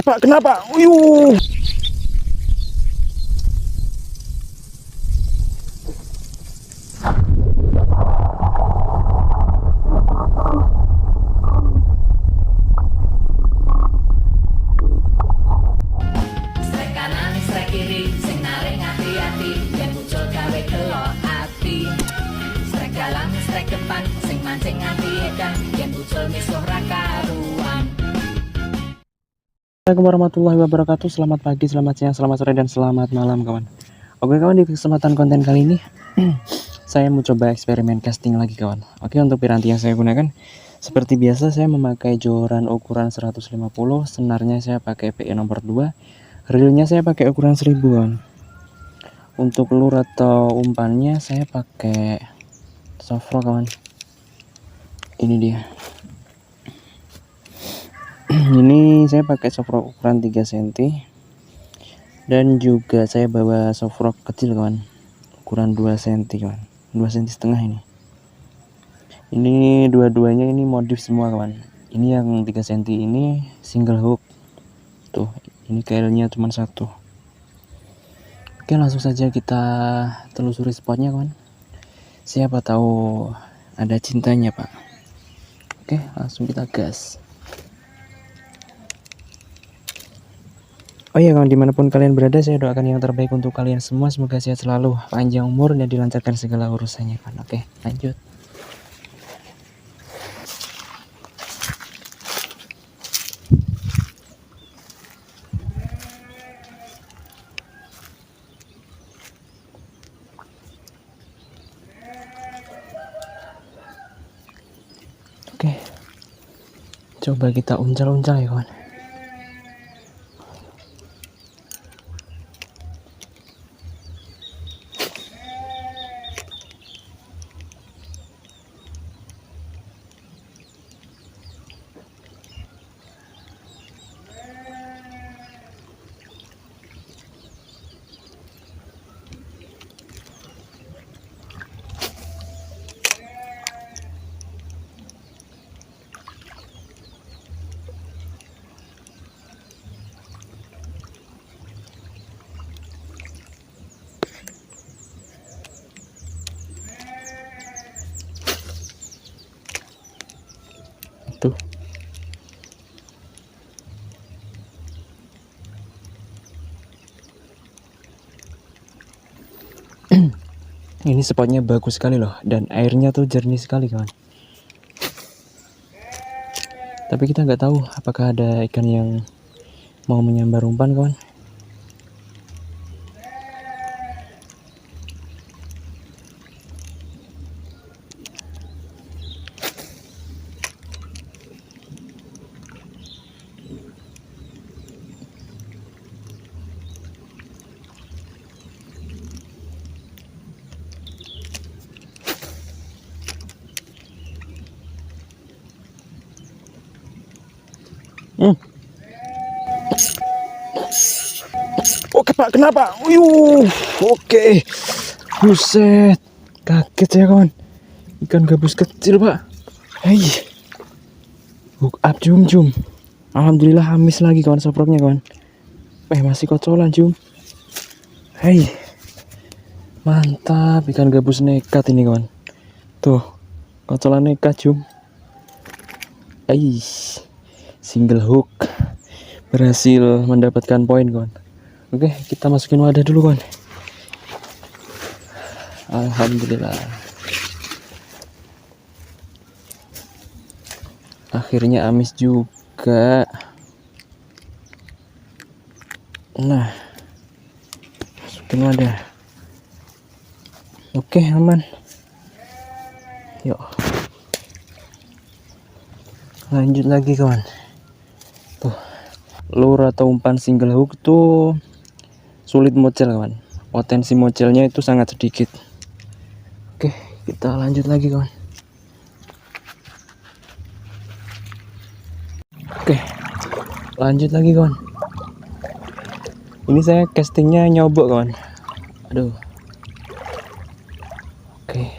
Oke Pak, kenapa? Uyuh. Strek kanan, strek kiri, sing narik hati-hati, yen muncul gawe delok ati. Strek dalam, strek depan, sing mancing nganti edan, yen muncul misuh ra karuan. Assalamualaikum warahmatullahi wabarakatuh. Selamat pagi, selamat siang, selamat sore, dan selamat malam kawan. Oke kawan, di kesempatan konten kali ini saya mau coba eksperimen casting lagi kawan. Oke, untuk piranti yang saya gunakan seperti biasa, saya memakai joran ukuran 150, senarnya saya pakai PE nomor 2, reelnya saya pakai ukuran 1000 kawan. Untuk lur atau umpannya saya pakai soft rock kawan. Ini dia. Ini saya pakai soft rock ukuran 3 cm, dan juga saya bawa soft rock kecil kawan, ukuran 2 cm kawan, 2 cm setengah ini dua-duanya ini modif semua kawan. Ini yang 3 cm ini single hook tuh, ini kailnya cuma satu. Oke, langsung saja kita telusuri spotnya kawan, siapa tahu ada cintanya Pak. Oke, langsung kita gas. Oh iya kawan, dimanapun kalian berada, saya doakan yang terbaik untuk kalian semua. Semoga sehat selalu, panjang umur, dan dilancarkan segala urusannya kan. Oke, lanjut. Oke, coba kita uncal-uncal ya kawan. Tuh. Ini spotnya bagus sekali loh, dan airnya tuh jernih sekali kawan. Tapi kita nggak tahu apakah ada ikan yang mau menyambar umpan kawan. Oke Pak, kenapa? Uyuh, oke. Buset, kaget ya kawan. Ikan gabus kecil Pak. Hei, hook up jum. Alhamdulillah hamis lagi kawan soproknya kawan. Masih kocolan jum. Hei, mantap, ikan gabus nekat ini kawan. Tuh, kocolan nekat jum. Single hook, berhasil mendapatkan poin kawan. Oke, kita masukin wadah dulu kawan. Alhamdulillah, akhirnya amis juga. Nah, masukin wadah. Oke, aman. Yuk, lanjut lagi kawan. Tuh, lure atau umpan single hook tuh sulit mocel kawan. Potensi mocelnya itu sangat sedikit. Oke, kita lanjut lagi kawan. Oke, lanjut lagi kawan. Ini saya castingnya nyobok kawan. Aduh. Oke.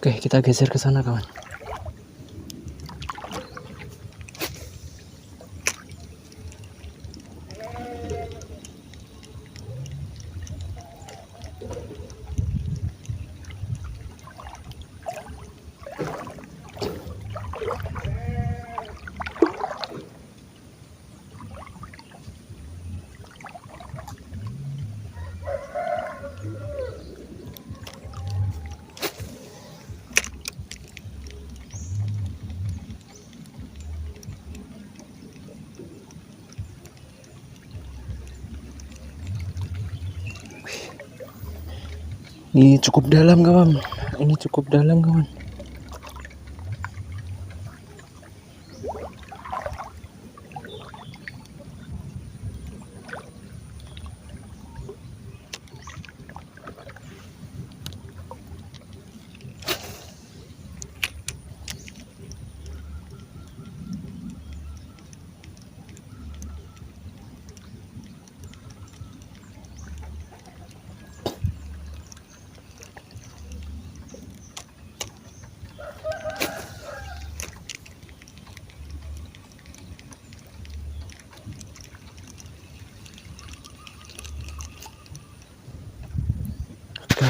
Oke, kita geser ke sana kawan. Ini cukup dalam kawan. Ini cukup dalam kawan. Oke.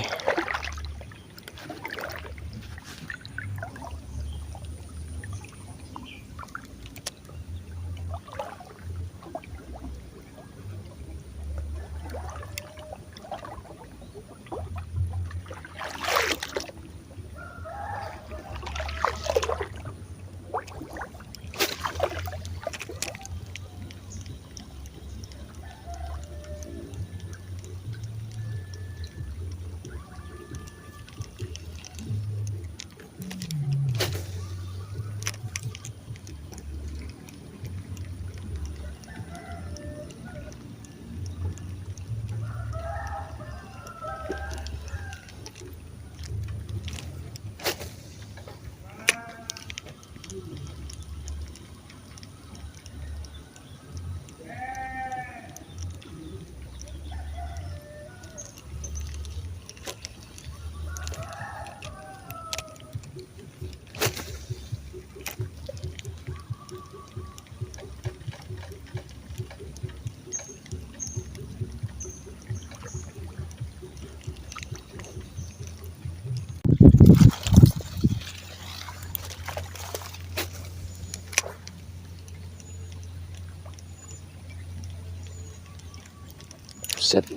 Set.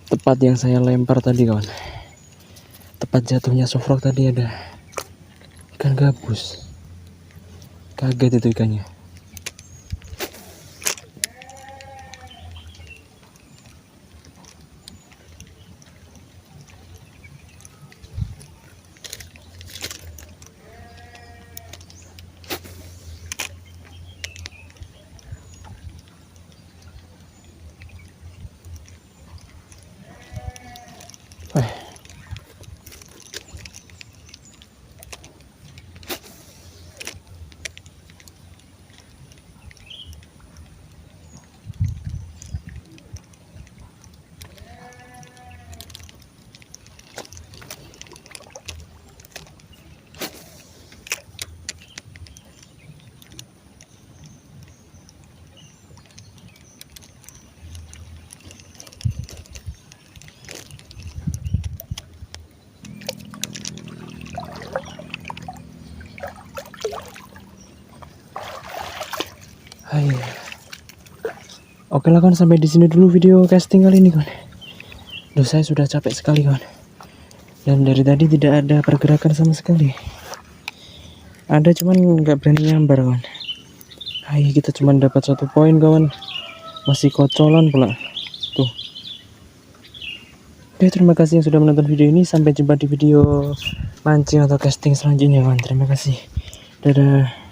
Tepat yang saya lempar tadi kawan. Tepat jatuhnya sofrog tadi ada ikan gabus. Kaget itu ikannya. Hai. Oke lah kawan, sampai di sini dulu video casting kali ini kawan. Duh, saya sudah capek sekali kawan. Dan dari tadi tidak ada pergerakan sama sekali. Ada cuman nggak berani nyambar kawan. Hai, kita cuma dapat 1 poin kawan. Masih kocolan pula. Tuh. Oke, terima kasih yang sudah menonton video ini. Sampai jumpa di video mancing atau casting selanjutnya kawan. Terima kasih. Dadah.